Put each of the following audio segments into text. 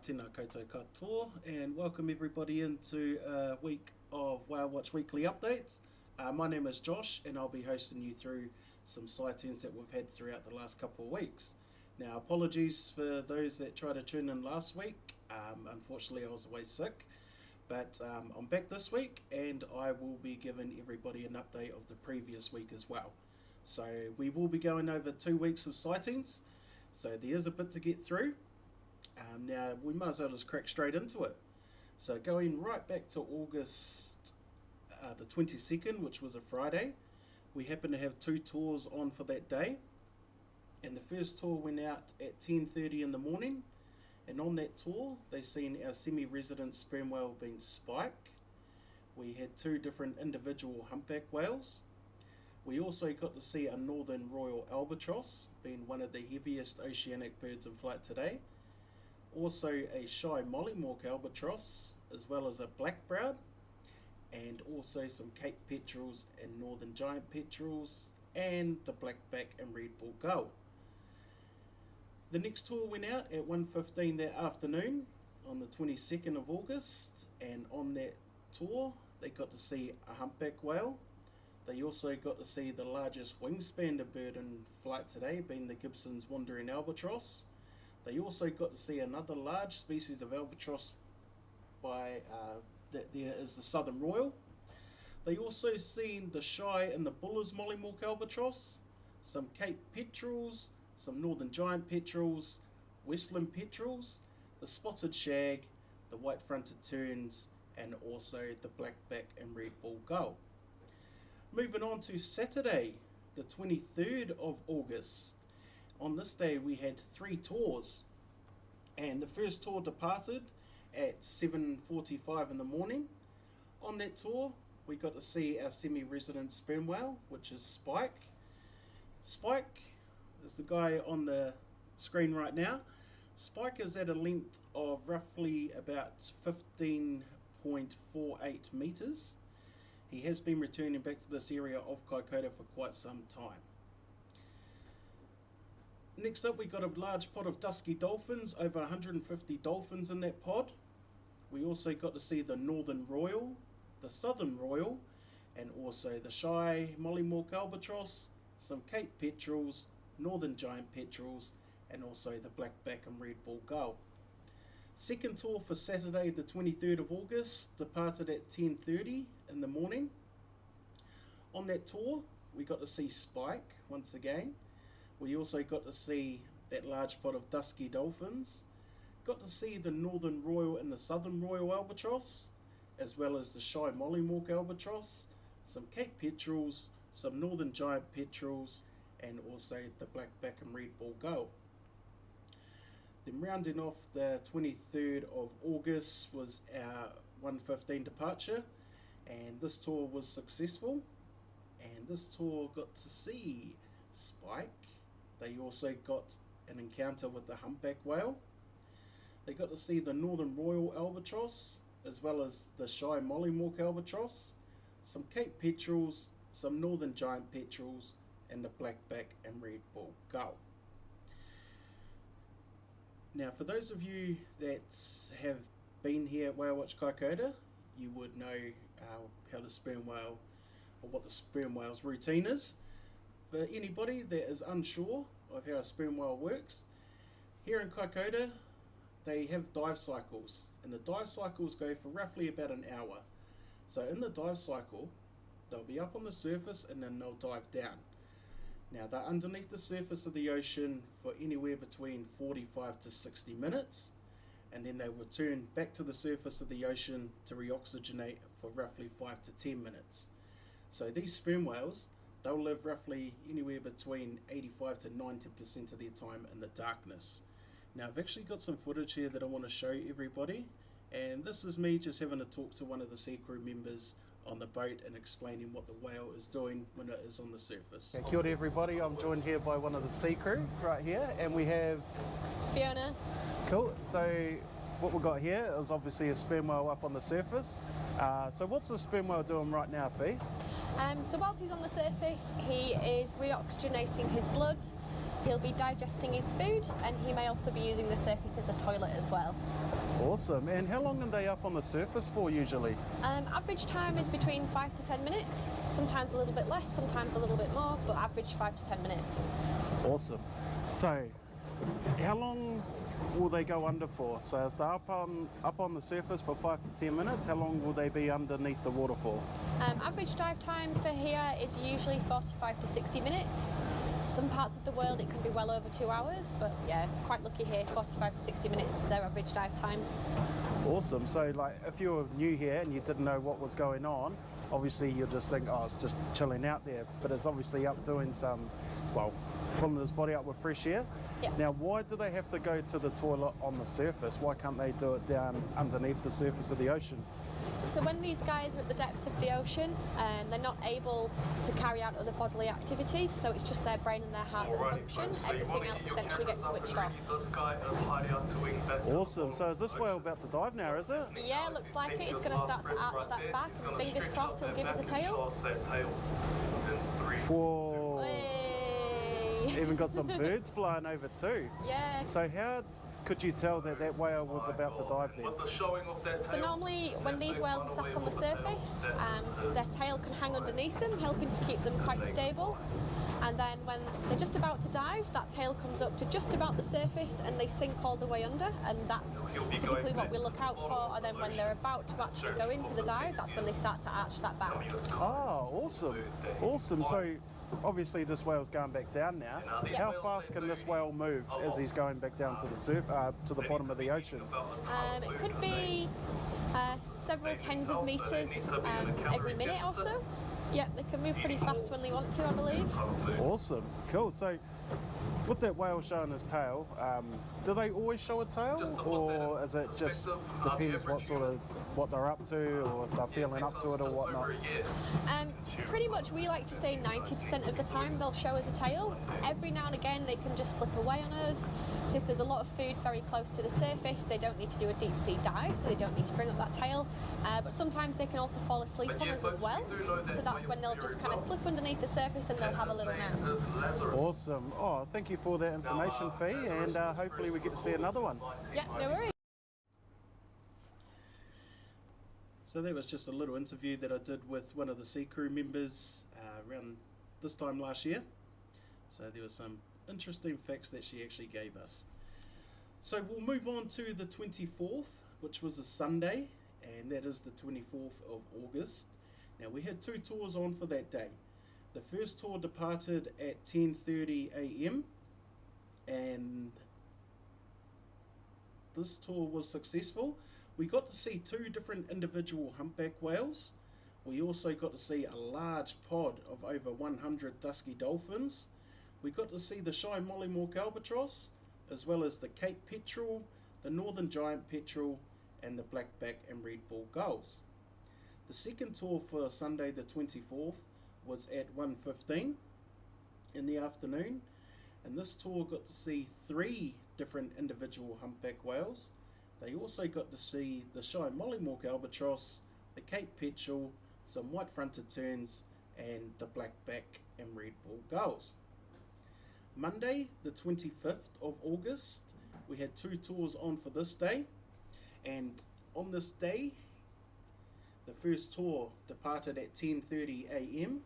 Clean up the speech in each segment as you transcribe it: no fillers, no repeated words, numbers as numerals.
Tēnā koutou katoa, and welcome everybody into a week of Whale Watch Weekly Updates. My name is Josh, and I'll be hosting you through some sightings that we've had throughout the last couple of weeks. Now, apologies for those that tried to tune in last week. Unfortunately, I was away sick, but I'm back this week, and I will be giving everybody an update of the previous week as well. So we will be going over 2 weeks of sightings, so there is a bit to get through. Now we might as well just crack straight into it. So going right back to August the 22nd, which was a Friday, we happened to have 2 tours on for that day, and the first tour went out at 10:30 in the morning, and on that tour they seen our semi-resident sperm whale being Spike. We had 2 different individual humpback whales. We also got to see a northern royal albatross, being one of the heaviest oceanic birds in flight today. Also a shy mollymawk albatross, as well as a black-browed, and also some Cape petrels and northern giant petrels, and the blackback and red-billed gull. The next tour went out at 1:15 that afternoon on the 22nd of August, and on that tour they got to see a humpback whale. They also got to see the largest wingspan bird in flight today, being the Gibson's wandering albatross. They also got to see another large species of albatross that there is the Southern Royal. They also seen the shy and the Buller's mollymawk albatross, some Cape petrels, some northern giant petrels, westland petrels, the spotted shag, the white-fronted terns, and also the blackback and red-billed gull. Moving on to Saturday, the 23rd of August. On this day we had 3 tours, and the first tour departed at 7:45 in the morning. On that tour we got to see our semi-resident sperm whale, which is Spike. Spike is the guy on the screen right now. Spike is at a length of roughly about 15.48 meters. He has been returning back to this area of Kaikoura for quite some time. Next up we got a large pod of dusky dolphins, over 150 dolphins in that pod. We also got to see the northern royal, the southern royal, and also the shy mollymawk albatross, some Cape petrels, northern giant petrels, and also the blackback and red-billed gull. Second tour for Saturday the 23rd of August departed at 10:30 in the morning. On that tour we got to see Spike once again. We also got to see that large pod of dusky dolphins, got to see the northern royal and the southern royal albatross, as well as the shy mollymawk albatross, some Cape petrels, some northern giant petrels, and also the blackback and red-billed gull. Then rounding off the 23rd of August was our 1:15 departure, and this tour was successful, and this tour got to see Spike. They also got an encounter with the humpback whale. They got to see the northern royal albatross, as well as the shy mollymawk albatross, some Cape petrels, some northern giant petrels, and the blackback and red-billed gull. Now, for those of you that have been here at Whale Watch Kaikoura, you would know how the sperm whale, or what the sperm whale's routine is. For anybody that is unsure of how a sperm whale works, here in Kaikoura they have dive cycles, and the dive cycles go for roughly about an hour. So in the dive cycle they'll be up on the surface and then they'll dive down. Now they're underneath the surface of the ocean for anywhere between 45 to 60 minutes, and then they return back to the surface of the ocean to reoxygenate for roughly 5 to 10 minutes. So these sperm whales, they'll live roughly anywhere between 85 to 90% of their time in the darkness. Now I've actually got some footage here that I want to show everybody, and this is me just having a talk to one of the sea crew members on the boat and explaining what the whale is doing when it is on the surface. Kia ora everybody, I'm joined here by one of the sea crew right here, and we have Fiona. Cool. So what we've got here is obviously a sperm whale up on the surface. So what's the sperm whale doing right now, Fee? So whilst he's on the surface, he is reoxygenating his blood. He'll be digesting his food, and he may also be using the surface as a toilet as well. Awesome. And how long are they up on the surface for usually? Average time is between 5 to 10 minutes, sometimes a little bit less, sometimes a little bit more, but average 5 to 10 minutes. Awesome. So, how long will they go under for? So if they're up on the surface for 5 to 10 minutes, how long will they be underneath the water for? Average dive time for here is usually 45 to 60 minutes. Some parts of the world it can be well over 2 hours, but yeah, quite lucky here, 45 to 60 minutes is their average dive time. Awesome. So like if you were new here and you didn't know what was going on, obviously you'll just think, oh, it's just chilling out there, but it's obviously up doing some, well, filling his body up with fresh air. Yep. Now, why do they have to go to the toilet on the surface? Why can't they do it down underneath the surface of the ocean? So when these guys are at the depths of the ocean, they're not able to carry out other bodily activities, so it's just their brain and their heart that function. Everything else essentially gets switched off. Awesome. So is this whale about to dive now, is it? Yeah, looks like it. It's going to start to arch that back, and fingers crossed he'll give us a tail. Whoa. Hey. Even got some birds flying over too. Yeah. So how could you tell that that whale was about to dive then? So normally when these whales are sat on the surface, their tail can hang underneath them, helping to keep them quite stable. And then when they're just about to dive, that tail comes up to just about the surface and they sink all the way under, and that's typically what we look out for. And then when they're about to actually go into the dive, that's when they start to arch that back. Oh, awesome. Awesome. So obviously this whale's going back down now. Yep. How fast can this whale move as he's going back down to the to the bottom of the ocean? It could be several tens of meters every minute or so. Yeah, they can move pretty fast when they want to, I believe. Awesome. Cool. So with that whale showing his tail, do they always show a tail, or is it just depends what they're up to, or if they're feeling up to it or whatnot? Pretty much we like to say 90% of the time they'll show us a tail. Every now and again they can just slip away on us. So if there's a lot of food very close to the surface, they don't need to do a deep sea dive, so they don't need to bring up that tail. But sometimes they can also fall asleep on us as well. So that's when they'll just kind of slip underneath the surface and they'll have a little nap. Awesome. Oh, thank you for that information, Fee, and hopefully we get to see another one. Yeah, no worries. So that was just a little interview that I did with one of the sea crew members around this time last year. So there were some interesting facts that she actually gave us. So we'll move on to the 24th, which was a Sunday, and that is the 24th of August. Now we had 2 tours on for that day. The first tour departed at 10:30 a.m. and this tour was successful. We got to see 2 different individual humpback whales. We also got to see a large pod of over 100 dusky dolphins. We got to see the shy mollymawk albatross, as well as the Cape petrel, the northern giant petrel, and the blackback and red ball gulls. The second tour for Sunday the 24th was at 1:15 in the afternoon, and this tour got to see 3 different individual humpback whales. They also got to see the shy mollymawk albatross, the Cape petrel, some white-fronted terns, and the blackback and red ball gulls. Monday, the 25th of August, we had 2 tours on for this day, and on this day, the first tour departed at 10:30 a.m.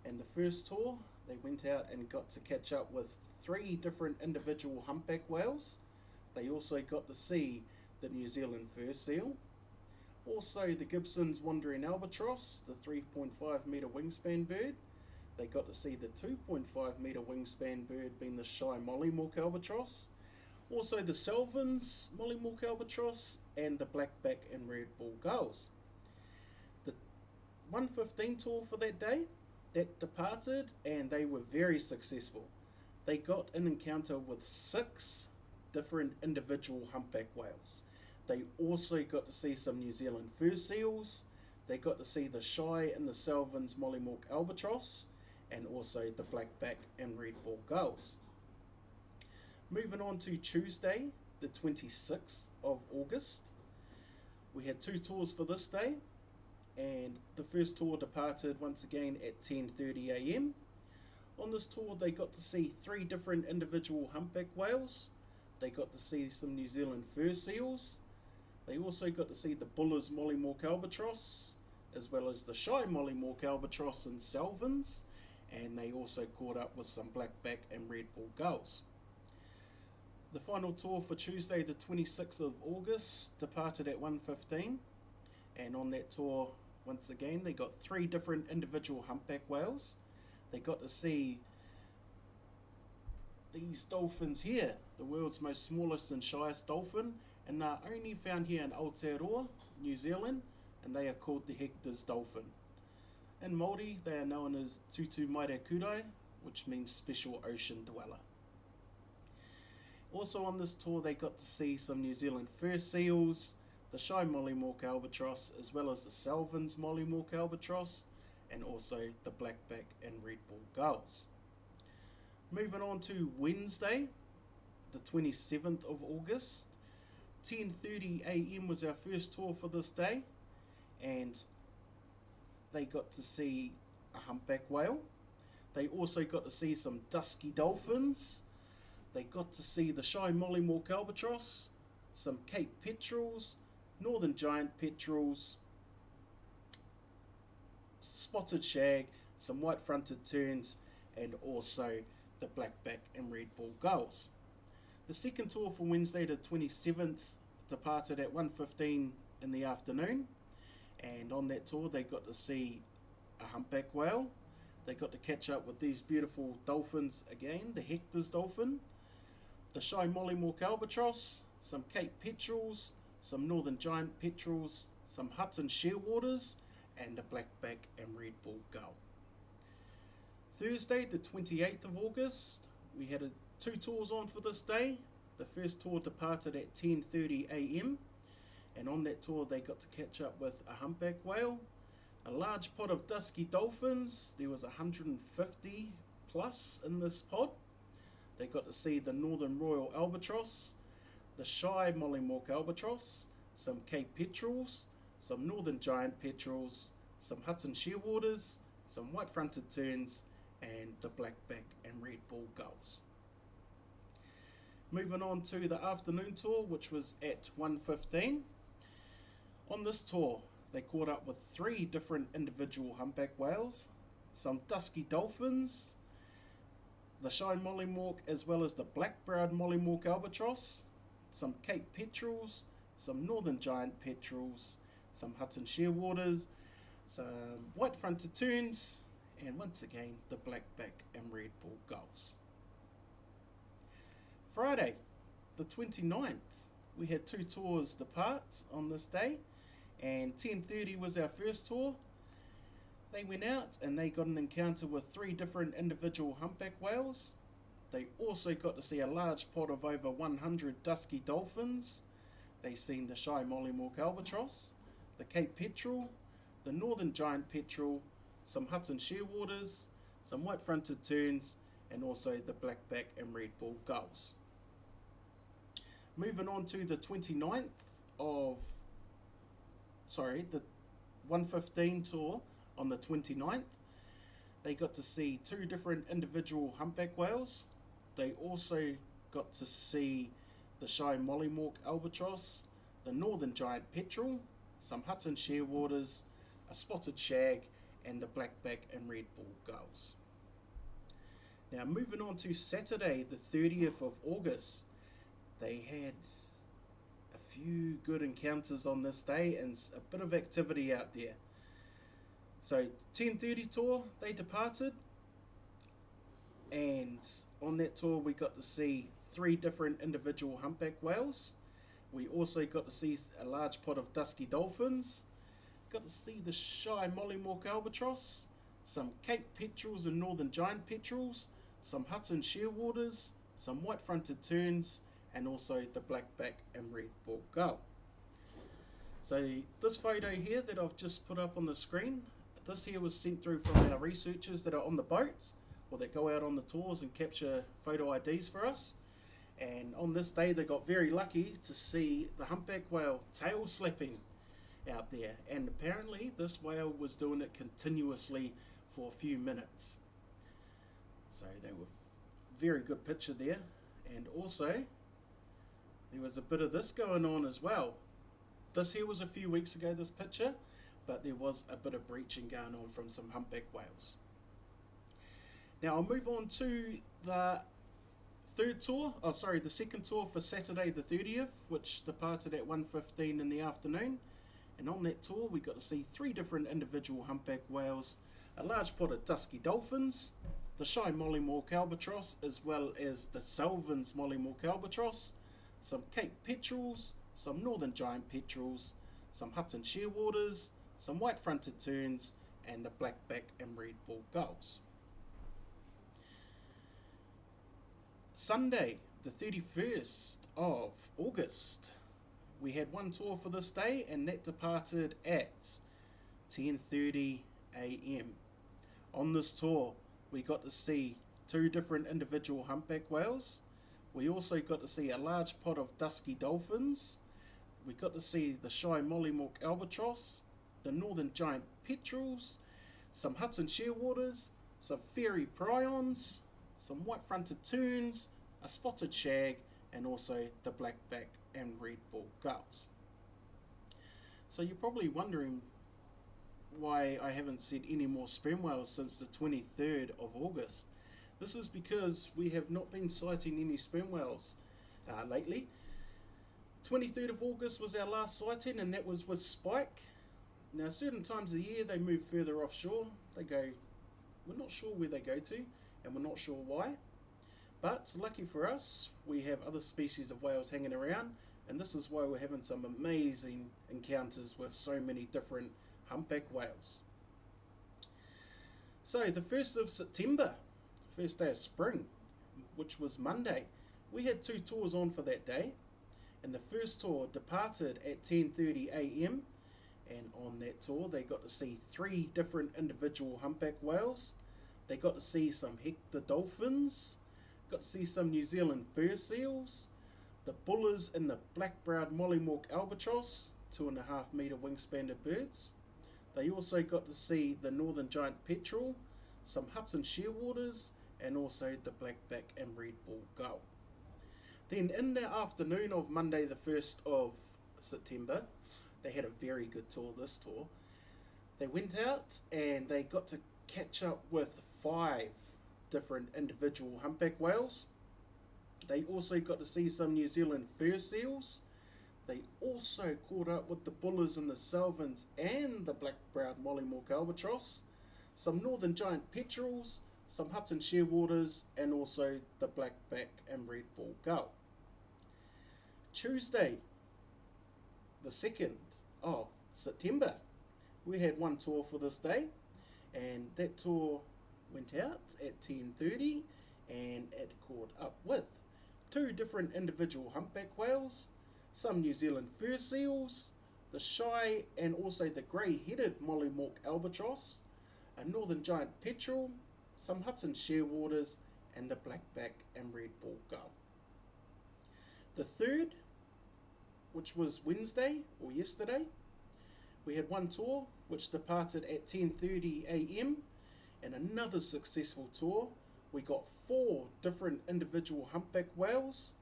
and the first tour, they went out and got to catch up with 3 different individual humpback whales. They also got to see the New Zealand fur seal, also the Gibson's wandering albatross, the 3.5 metre wingspan bird. They got to see the 2.5 metre wingspan bird being the shy mollymawk albatross, also the Selvin's mollymawk albatross, and the blackback and red ball gulls. The 1:15 tour for that day, that departed, and they were very successful. They got an encounter with 6 different individual humpback whales. They also got to see some New Zealand fur seals. They got to see the shy and the Selvin's mollymawk albatross, and also the blackback and red ball gulls. Moving on to Tuesday, the 26th of August, we had 2 tours for this day, and the first tour departed once again at 10:30 a.m. On this tour they got to see 3 different individual humpback whales, they got to see some New Zealand fur seals, they also got to see the Buller's mollymawk albatross, as well as the shy mollymawk albatross and salvins, and they also caught up with some blackback and red-billed gulls. The final tour for Tuesday the 26th of August departed at 1:15, and on that tour once again they got 3 different individual humpback whales. They got to see these dolphins here, the world's most smallest and shyest dolphin, and they're only found here in Aotearoa, New Zealand, and they are called the Hector's dolphin. In Māori they are known as Tutu Maire Kurai, which means special ocean dweller. Also on this tour they got to see some New Zealand fur seals, the shy mollymawk albatross, as well as the salvins mollymawk albatross, and also the blackback and red-billed gulls. Moving on to Wednesday, the 27th of August, 10:30 AM was our first tour for this day, and they got to see a humpback whale. They also got to see some dusky dolphins. They got to see the shy mollymawk albatross, some Cape petrels, northern giant petrels, spotted shag, some white-fronted terns, and also the blackback and red-billed gulls. The second tour for Wednesday the 27th departed at 1:15 in the afternoon, and on that tour they got to see a humpback whale. They got to catch up with these beautiful dolphins again, the Hector's dolphin, the shy mollymawk albatross, some Cape petrels, some northern giant petrels, some Hutton shearwaters, and the blackback and red-billed gull. Thursday the 28th of August, we had 2 tours on for this day. The first tour departed at 10:30 AM, and on that tour they got to catch up with a humpback whale, a large pod of dusky dolphins. There was 150 plus in this pod. They got to see the northern royal albatross, the shy mollymawk albatross, some Cape petrels, some northern giant petrels, some Hutton shearwaters, some white-fronted terns, and the blackback and red-billed gulls. Moving on to the afternoon tour, which was at 1:15. On this tour, they caught up with 3 different individual humpback whales, some dusky dolphins, the shy mollymawk, as well as the black-browed mollymawk albatross, some Cape petrels, some northern giant petrels, some Hutton shearwaters, some white-fronted terns, and once again the blackback and red-billed gulls. Friday, the 29th, we had 2 tours depart on this day, and 10:30 was our first tour. They went out and they got an encounter with 3 different individual humpback whales. They also got to see a large pod of over 100 dusky dolphins. They seen the shy mollymawk albatross, the Cape petrel, the northern giant petrel, some Hutton shearwaters, some white-fronted terns, and also the blackback and red-billed gulls. Moving on to the 29th of, the 1:15 tour on the 29th, they got to see 2 different individual humpback whales. They also got to see the shy mollymawk albatross, the northern giant petrel, some Hutton shearwaters, a spotted shag, and the blackback and red-billed gulls. Now moving on to Saturday the 30th of August, they had a few good encounters on this day and a bit of activity out there. So 10:30 tour, they departed, and on that tour we got to see 3 different individual humpback whales. We also got to see a large pod of dusky dolphins, got to see the shy mollymawk albatross, some Cape petrels and northern giant petrels, some Hutton shearwaters, some white-fronted terns, and also the blackback and red-billed gull. So this photo here that I've just put up on the screen, this here was sent through from our researchers that are on the boat, or that go out on the tours and capture photo IDs for us. And on this day they got very lucky to see the humpback whale tail slapping out there, and apparently this whale was doing it continuously for a few minutes. So they were very good picture there. And also, there was a bit of this going on as well. This here was a few weeks ago, this picture, but there was a bit of breaching going on from some humpback whales. Now I'll move on to the the second tour for Saturday the 30th, which departed at 1:15 in the afternoon. And on that tour we got to see 3 different individual humpback whales, a large pot of dusky dolphins, the shy mollymawk albatross, as well as the Selvins mollymawk albatross, some Cape petrels, some northern giant petrels, some Hutton shearwaters, some white-fronted terns, and the blackback and red-balled gulls. Sunday, the 31st of August, we had one tour for this day, and that departed at 10:30 a.m. On this tour, we got to see 2 different individual humpback whales. We also got to see a large pot of dusky dolphins. We got to see the shy mollymawk albatross, the northern giant petrels, some Hutton shearwaters, some fairy prions, some white-fronted terns, a spotted shag, and also the blackback and red-balled gulls. So you're probably wondering why I haven't said any more sperm whales since the 23rd of August. This is because we have not been sighting any sperm whales lately. 23rd of August was our last sighting, and that was with Spike. Now certain times of the year they move further offshore. We're not sure where they go to, and we're not sure why. But lucky for us, we have other species of whales hanging around, and this is why we're having some amazing encounters with so many different humpback whales. So the 1st of September, first day of spring, which was Monday, we had 2 tours on for that day, and the first tour departed at 10:30 a.m. and on that tour they got to see 3 different individual humpback whales. They got to see some Hector dolphins, got to see some New Zealand fur seals, the bullers and the black-browed mollymawk albatross, 2.5 metre wingspan birds. They also got to see the northern giant petrel, some Hutton shearwaters, and also the blackback and red-balled gull. Then in the afternoon of Monday the 1st of September, they had a very good tour this tour. They went out and they got to catch up with 5 different individual humpback whales. They also got to see some New Zealand fur seals. They also caught up with the bullers and the Selvins and the black-browed mollymawk albatross, some northern giant petrels, some Hutton shearwaters, and also the blackback and red-balled gull. Tuesday, the 2nd of September, we had one tour for this day, and that tour went out at 10:30 and it caught up with 2 different individual humpback whales, some New Zealand fur seals, the shy and also the grey-headed mollymawk albatross, a northern giant petrel, some Hutton shearwaters, and the blackback and red-balled gull. The 3rd, which was Wednesday or yesterday, we had one tour which departed at 10:30 a.m. and another successful tour. We got 4 different individual humpback whales.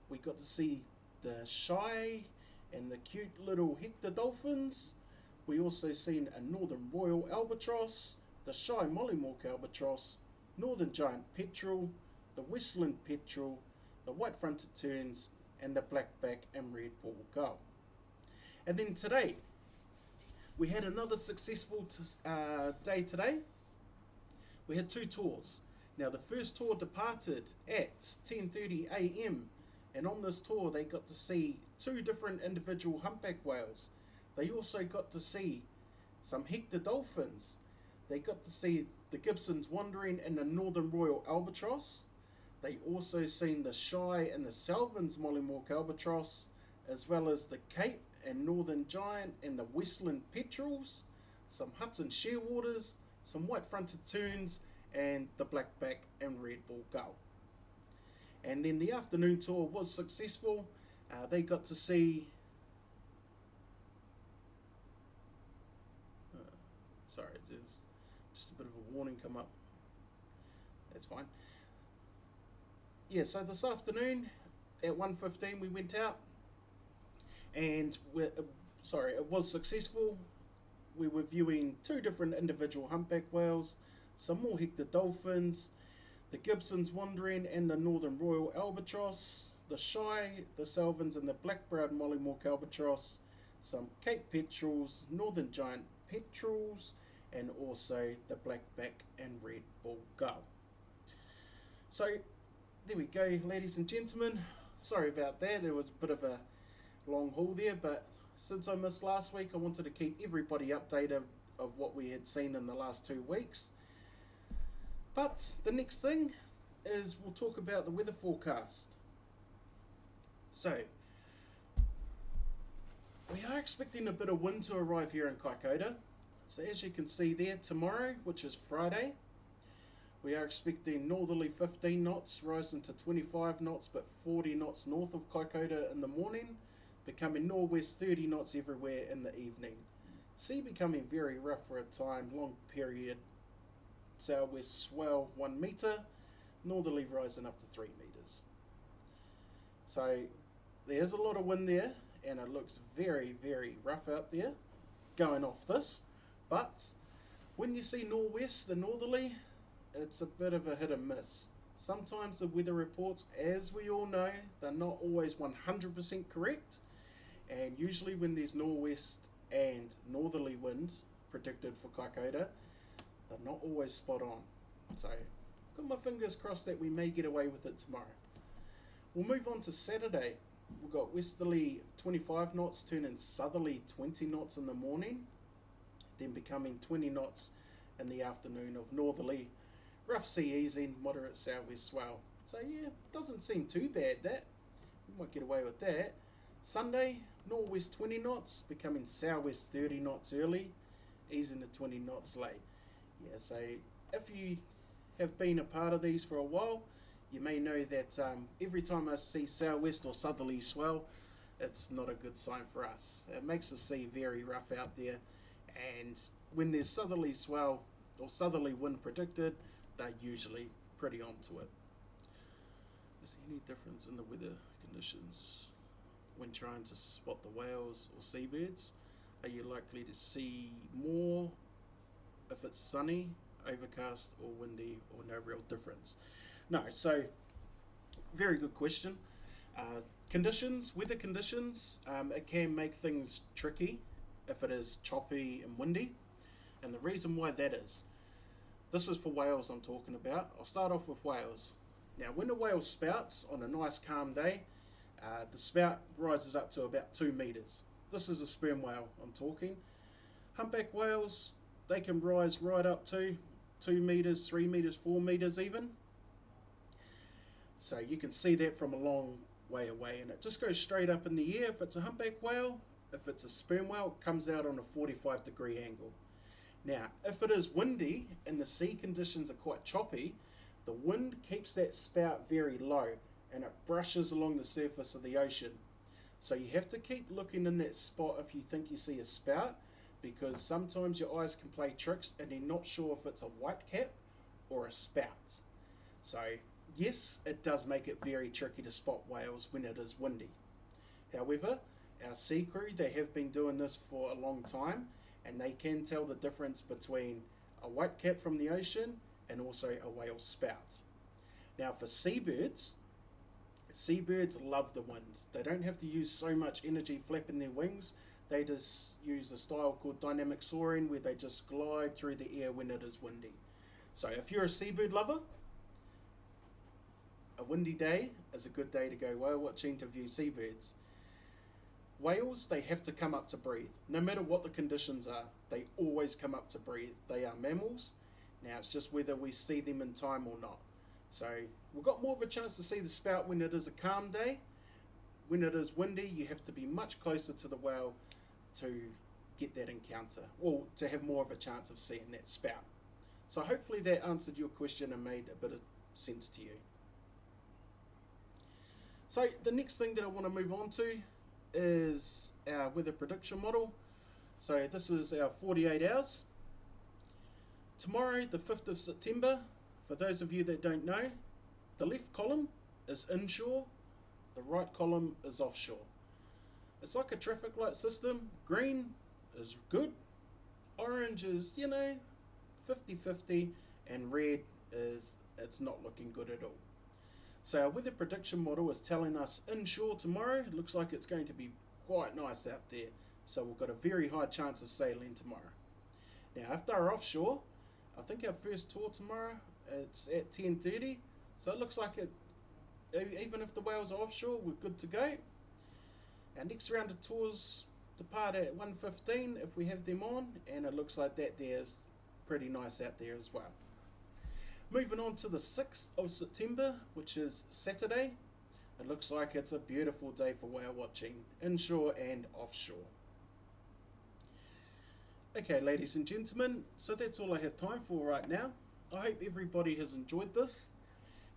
We got to see the shy and the cute little Hector dolphins. We also seen a northern royal albatross, the shy mollymawk albatross, northern giant petrel, the westland petrel, the white-fronted terns, and the blackback and red-balled gull. And then today, we had another successful day today. We had 2 tours. Now the first tour departed at 10:30 a.m. and on this tour they got to see 2 different individual humpback whales. They also got to see some Hector dolphins. They got to see the Gibson's Wandering and the Northern Royal Albatross. They also seen the Shy and the Selvins Mollymawk Albatross, as well as the Cape and Northern Giant and the Westland Petrels, some Hutton Shearwaters, some White-fronted Terns, and the Blackback and Red-balled Gull. And then the afternoon tour was successful. They got to see sorry, there's just a bit of a warning come up. That's fine. Yeah, so this afternoon at 1:15 we went out, and it was successful. We were viewing 2 different individual humpback whales, some more hector dolphins, the Gibson's wandering and the northern royal albatross, the shy, the Selvins and the black-browed mollymawk albatross, some Cape petrels, northern giant petrels, and also the blackback and red bull gull. So there we go, ladies and gentlemen. Sorry about that, it was a bit of a long haul there, but since I missed last week, I wanted to keep everybody updated of what we had seen in the last 2 weeks. But the next thing is we'll talk about the weather forecast. So, we are expecting a bit of wind to arrive here in Kaikoura. So as you can see there, tomorrow, which is Friday, we are expecting northerly 15 knots, rising to 25 knots, but 40 knots north of Kaikoura in the morning, becoming northwest 30 knots everywhere in the evening. Sea becoming very rough for a time, long period. Southwest swell 1 metre, northerly rising up to 3 metres. So there's a lot of wind there, and it looks very, very rough out there going off this. But when you see northwest, the northerly, it's a bit of a hit and miss. Sometimes the weather reports, as we all know, they're not always 100% correct, and usually when there's northwest and northerly wind predicted for Kaikoura, they're not always spot on. So, got my fingers crossed that we may get away with it tomorrow. We'll move on to Saturday. We've got westerly 25 knots turning southerly 20 knots in the morning, then becoming 20 knots in the afternoon of northerly. Rough sea easing, moderate southwest swell. So yeah, doesn't seem too bad that. We might get away with that. Sunday, northwest 20 knots, becoming southwest 30 knots early, easing to 20 knots late. Yeah, so if you have been a part of these for a while, you may know that every time I see southwest or southerly swell, it's not a good sign for us. It makes the sea very rough out there, and when there's southerly swell or southerly wind predicted, they're usually pretty onto it. Is there any difference in the weather conditions when trying to spot the whales or seabirds? Are you likely to see more if it's sunny, overcast or windy, or no real difference? No, so very good question. Weather conditions, it can make things tricky if it is choppy and windy, and the reason why that is, this is for whales I'm talking about. I'll start off with whales. Now when a whale spouts on a nice calm day, the spout rises up to about 2 metres. This is a sperm whale I'm talking. Humpback whales, they can rise right up to 2 metres, 3 metres, 4 metres even. So you can see that from a long way away, and it just goes straight up in the air. If it's a humpback whale, if it's a sperm whale, it comes out on a 45-degree angle. Now, if it is windy and the sea conditions are quite choppy, the wind keeps that spout very low and it brushes along the surface of the ocean. So you have to keep looking in that spot if you think you see a spout, because sometimes your eyes can play tricks and you're not sure if it's a whitecap or a spout. So yes, it does make it very tricky to spot whales when it is windy. However, our sea crew, they have been doing this for a long time, and they can tell the difference between a whitecap from the ocean and also a whale spout. Now for seabirds love the wind. They don't have to use so much energy flapping their wings. They just use a style called dynamic soaring, where they just glide through the air when it is windy. So if you're a seabird lover, a windy day is a good day to go whale watching to view seabirds. Whales, they have to come up to breathe. No matter what the conditions are, they always come up to breathe. They are mammals. Now it's just whether we see them in time or not. So we've got more of a chance to see the spout when it is a calm day. When it is windy, you have to be much closer to the whale to get that encounter, or to have more of a chance of seeing that spout. So hopefully that answered your question and made a bit of sense to you. So the next thing that I want to move on to is our weather prediction model. So this is our 48 hours. Tomorrow, the 5th of September, For those of you that don't know, the left column is inshore, the right column is offshore. It's like a traffic light system. Green is good, orange is, 50-50, and red is it's not looking good at all. So our weather prediction model is telling us inshore tomorrow. It looks like it's going to be quite nice out there. So we've got a very high chance of sailing tomorrow. Now after our offshore, I think our first tour tomorrow, it's at 10:30. So it looks like even if the whales are offshore, we're good to go. Our next round of tours depart at 1:15 if we have them on, and it looks like that there's pretty nice out there as well. Moving on to the 6th of September, which is Saturday. It looks like it's a beautiful day for whale watching, inshore and offshore. Okay, ladies and gentlemen, so that's all I have time for right now. I hope everybody has enjoyed this.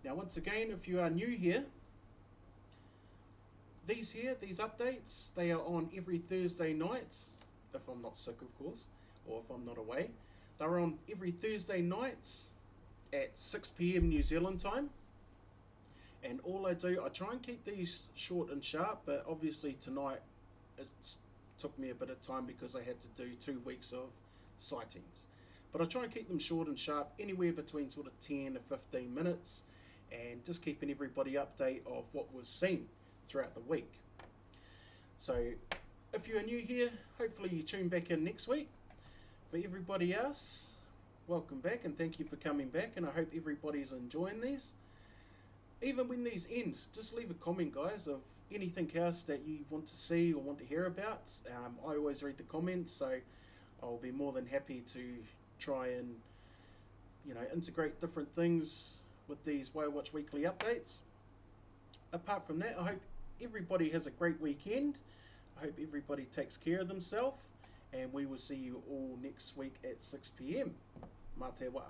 Now once again, if you are new here, these updates, they are on every Thursday night, if I'm not sick of course, or if I'm not away. They're on every Thursday nights at 6 PM New Zealand time. And all I do, I try and keep these short and sharp, but obviously tonight it took me a bit of time because I had to do 2 weeks of sightings. But I try and keep them short and sharp, anywhere between sort of 10 to 15 minutes, and just keeping everybody update of what we've seen throughout the week. So if you're new here, hopefully you tune back in next week. For everybody else, welcome back and thank you for coming back, and I hope everybody's enjoying these. Even when these end, just leave a comment, guys, of anything else that you want to see or want to hear about. I always read the comments, so I'll be more than happy to try and integrate different things with these Whale Watch Weekly updates. Apart from that, I hope everybody has a great weekend. I hope everybody takes care of themselves, and we will see you all next week at 6 PM. Mā te wā.